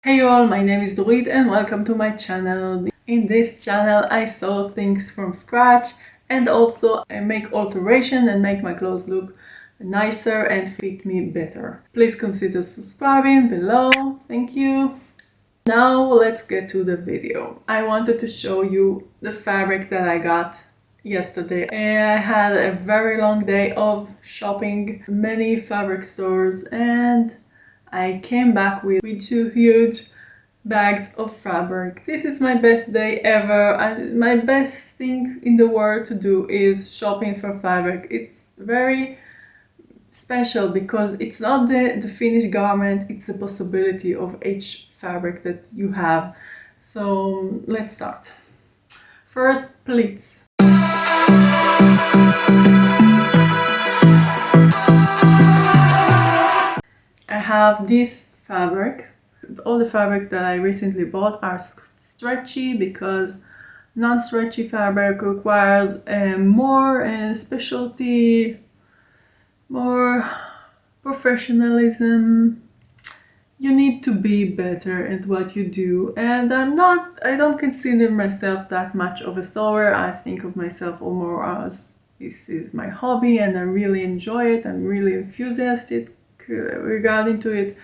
Hey all, my name is Dorit and welcome to my channel. In this channel I sew things from scratch and also I make alteration and make my clothes look nicer and fit me better. Please consider subscribing below, thank you. Now let's get to the video. I wanted to show you the fabric that I got yesterday. I had a very long day of shopping many fabric stores and I came back with two huge bags of fabric. This is my best day ever. My best thing in the world to do is shopping for fabric. It's very special because it's not the finished garment, it's the possibility of each fabric that you have. So let's start. First, pleats. I have this fabric. All the fabric that I recently bought are stretchy because non-stretchy fabric requires more specialty, more professionalism. You need to be better at what you do, and I don't consider myself that much of a sewer. I think of myself more as this is my hobby and I really enjoy it. I'm really enthusiastic regarding to it,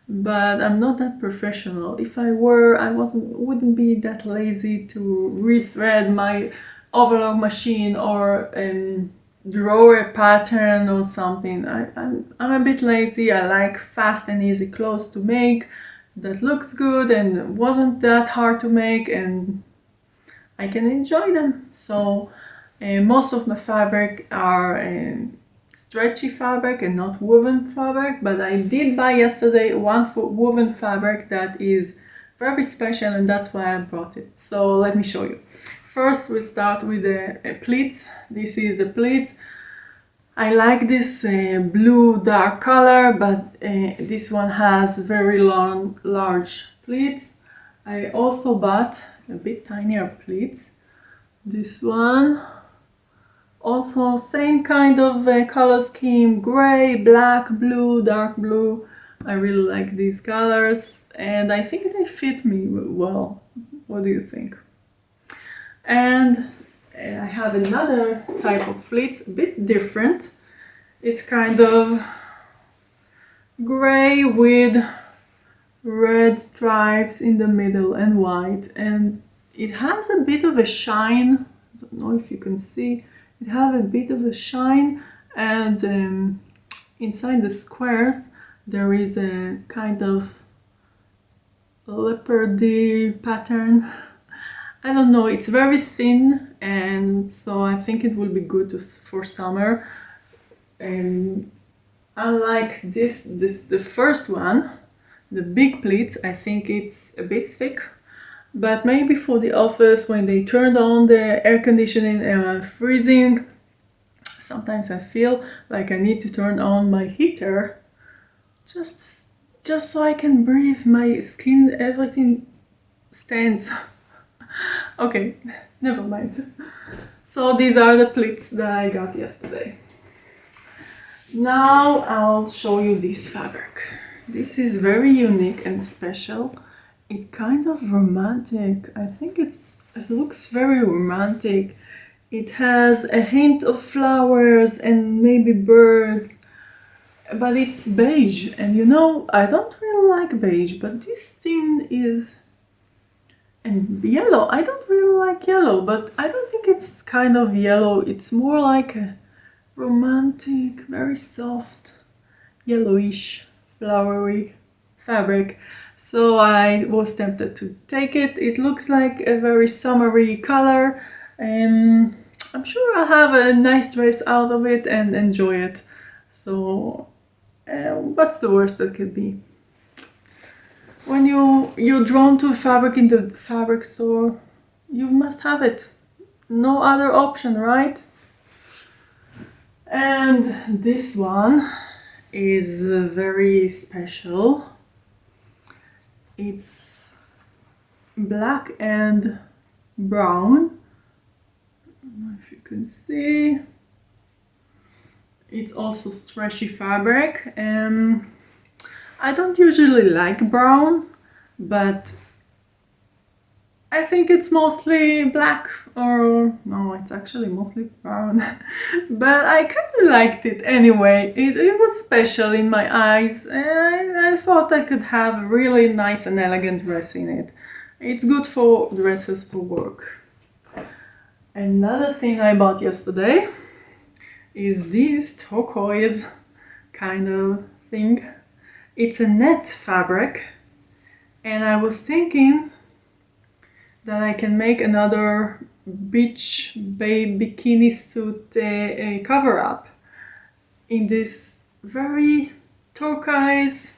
but I'm not that professional. If I were, I wouldn't be that lazy to rethread my overlock machine or draw a pattern or something. I'm a bit lazy. I like fast and easy clothes to make that looks good and wasn't that hard to make, and I can enjoy them. So most of my fabric are stretchy fabric and not woven fabric, but I did buy yesterday one woven fabric that is very special, and that's why I brought it. So let me show you. First we start with the pleats. This is the pleats. I like this blue dark color, but this one has very long large pleats. I also bought a bit tinier pleats. This one also same kind of color scheme, gray, black, blue, dark blue. I really like these colors and I think they fit me well. What do you think? And I have another type of pleats, a bit different. It's kind of gray with red stripes in the middle and white, and it has a bit of a shine. I don't know if you can see. It has a bit of a shine, and inside the squares there is a kind of leopardy pattern. I don't know, it's very thin, and so I think it will be good for summer. And unlike the first one, the big pleats, I think it's a bit thick. But maybe for the office, when they turned on the air conditioning and I'm freezing, sometimes I feel like I need to turn on my heater just so I can breathe. My skin, everything stands. Okay, never mind. So these are the pleats that I got yesterday. Now I'll show you this fabric. This is very unique and special. It kind of romantic. I think it looks very romantic. It has a hint of flowers and maybe birds, but it's beige. And you know, I don't really like beige, but this thing is, and yellow. I don't really like yellow, but I don't think it's kind of yellow. It's more like a romantic, very soft, yellowish, flowery fabric. So I was tempted to take it. It looks like a very summery color, and I'm sure I'll have a nice dress out of it and enjoy it. So what's the worst that could be? When you're drawn to fabric in the fabric store, you must have it. No other option, right? And this one is very special. It's black and brown. I don't know if you can see. It's also stretchy fabric. I don't usually like brown, but I think it's mostly black, or no, it's actually mostly brown. But I kind of liked it anyway. It was special in my eyes, and I thought I could have a really nice and elegant dress in it. It's good for dresses for work. Another thing I bought yesterday is this turquoise kind of thing. It's a net fabric, and I was thinking that I can make another beach babe bikini suit cover up in this very turquoise,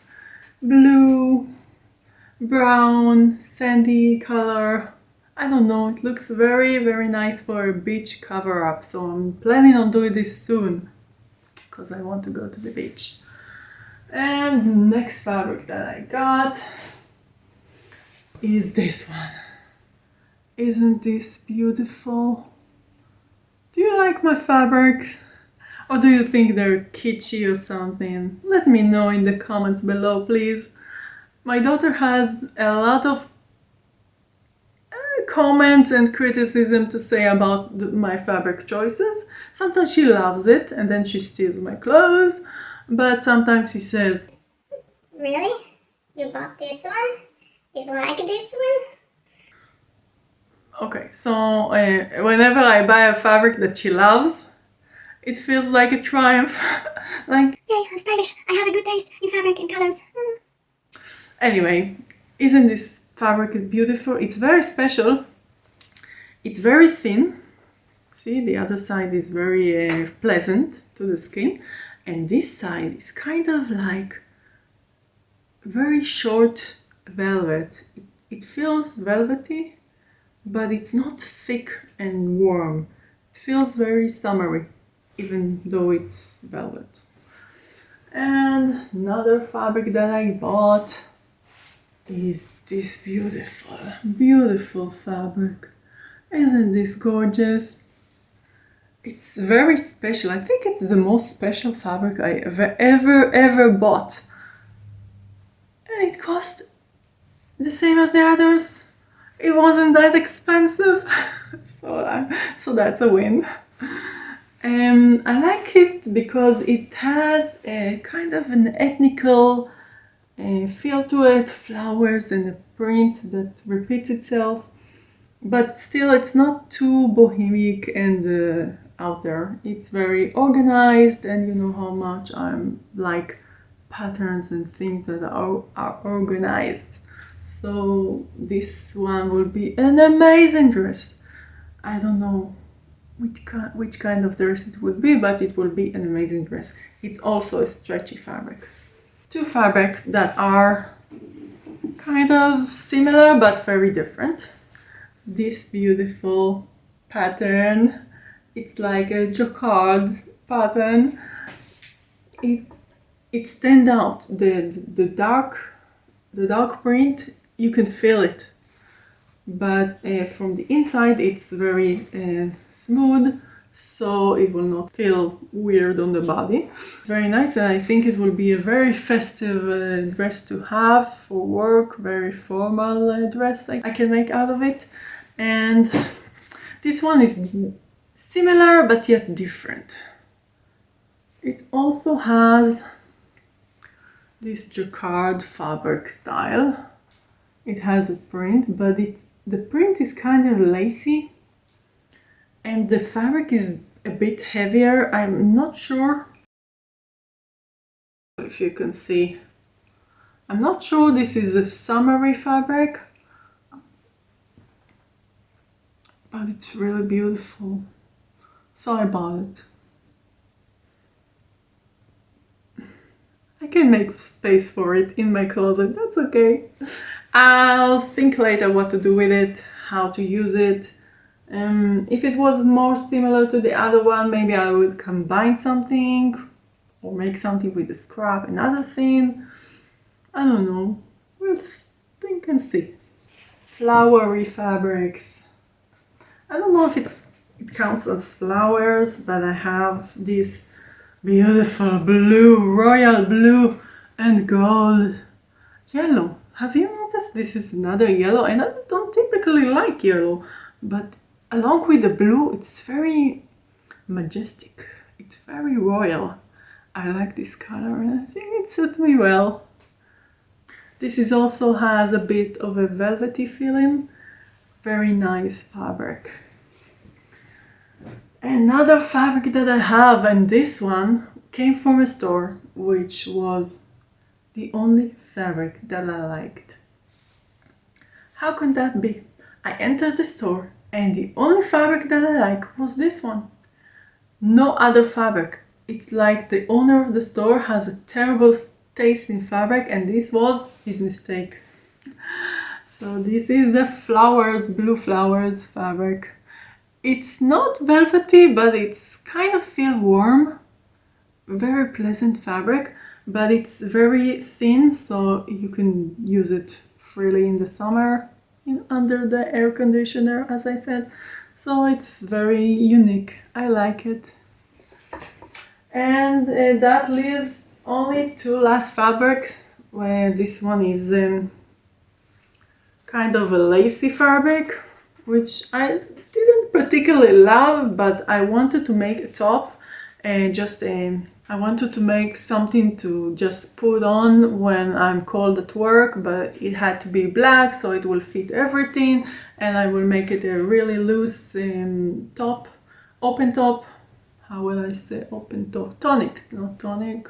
blue, brown, sandy color. I don't know, it looks very, very nice for a beach cover up. So I'm planning on doing this soon because I want to go to the beach. And next fabric that I got is this one. Isn't this beautiful? Do you like my fabrics? Or do you think they're kitschy or something? Let me know in the comments below, please. My daughter has a lot of comments and criticism to say about my fabric choices. Sometimes she loves it and then she steals my clothes, but sometimes she says, "Really? You bought this one? You like this one?" okay, so whenever I buy a fabric that she loves, it feels like a triumph. Like, "Yay, I'm stylish. I have a good taste in fabric and colors." anyway, isn't this fabric beautiful? It's very special. It's very thin. See, the other side is very pleasant to the skin, and this side is kind of like very short velvet. It feels velvety, but it's not thick and warm. It feels very summery, even though it's velvet. And another fabric that I bought is this beautiful, beautiful fabric. Isn't this gorgeous? It's very special. I think it's the most special fabric I ever bought. And it cost the same as the others. It wasn't that expensive. So that's a win. I like it because it has a kind of an ethnical feel to it, flowers and a print that repeats itself, but still it's not too bohemic and out there. It's very organized, and you know how much I'm like patterns and things that are organized. So this one will be an amazing dress. I don't know which kind of dress it would be, but it will be an amazing dress. It's also a stretchy fabric. Two fabrics that are kind of similar but very different. This beautiful pattern, it's like a jacquard pattern. It stands out. The dark print, you can feel it, but from the inside it's very smooth, so it will not feel weird on the body. It's very nice, and I think it will be a very festive dress to have for work, very formal dress I can make out of it. And this one is similar but yet different. It also has this jacquard fabric style. It has a print, but the print is kind of lacy, and the fabric is a bit heavier. I'm not sure if you can see. I'm not sure this is a summery fabric, but it's really beautiful. So I bought it. I can make space for it in my closet, that's okay. I'll think later what to do with it, how to use it. If it was more similar to the other one, maybe I would combine something or make something with the scrap, another thing. I don't know. We'll think and see. Flowery fabrics. I don't know if it counts as flowers, but I have this beautiful blue, royal blue and gold. yellow. Have you noticed this is another yellow? And I don't typically like yellow, but along with the blue, it's very majestic. It's very royal. I like this color and I think it suits me well. This is also has a bit of a velvety feeling. Very nice fabric. Another fabric that I have, and this one came from a store, which was the only fabric that I liked. How can that be? I entered the store and the only fabric that I like was this one. No other fabric. It's like the owner of the store has a terrible taste in fabric and this was his mistake. So this is the flowers, blue flowers fabric. It's not velvety, but it's kind of feel warm. Very pleasant fabric, but it's very thin, so you can use it freely in the summer under the air conditioner, as I said. So it's very unique. I like it. And that leaves only two last fabrics, where this one is kind of a lacy fabric, which I didn't particularly love, but I wanted to make a top and just I wanted to make something to just put on when I'm cold at work, but it had to be black so it will fit everything, and I will make it a really loose top, open top. How will I say open top? Tonic, not tonic.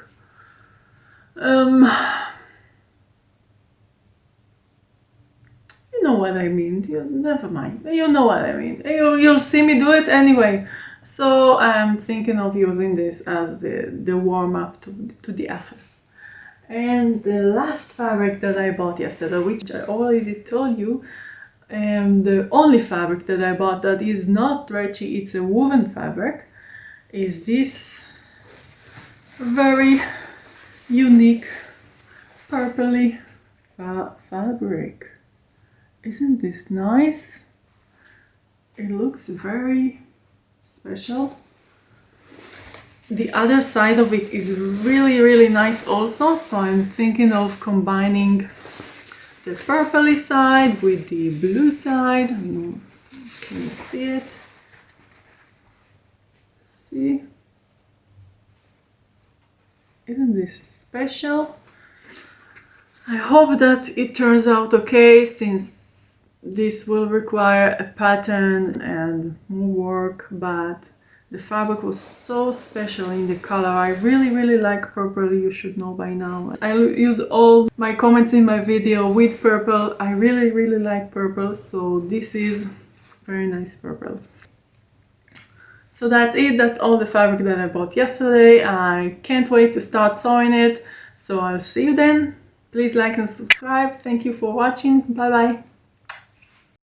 You know what I mean. Never mind. You know what I mean. You'll see me do it anyway. So I'm thinking of using this as the warm-up to the office. And the last fabric that I bought yesterday, which I already told you, the only fabric that I bought that is not stretchy, it's a woven fabric, is this very unique purpley fabric. Isn't this nice? It looks very special. The other side of it is really nice also, so I'm thinking of combining the purpley side with the blue side. Can you see it? See? Isn't this special? I hope that it turns out okay, since this will require a pattern and more work, but the fabric was so special in the color. I really like purple, you should know by now. I use all my comments in my video with purple. I really like purple, so this is very nice purple. So that's it, that's all the fabric that I bought yesterday. I can't wait to start sewing it, so I'll see you then. Please like and subscribe. Thank you for watching. Bye bye.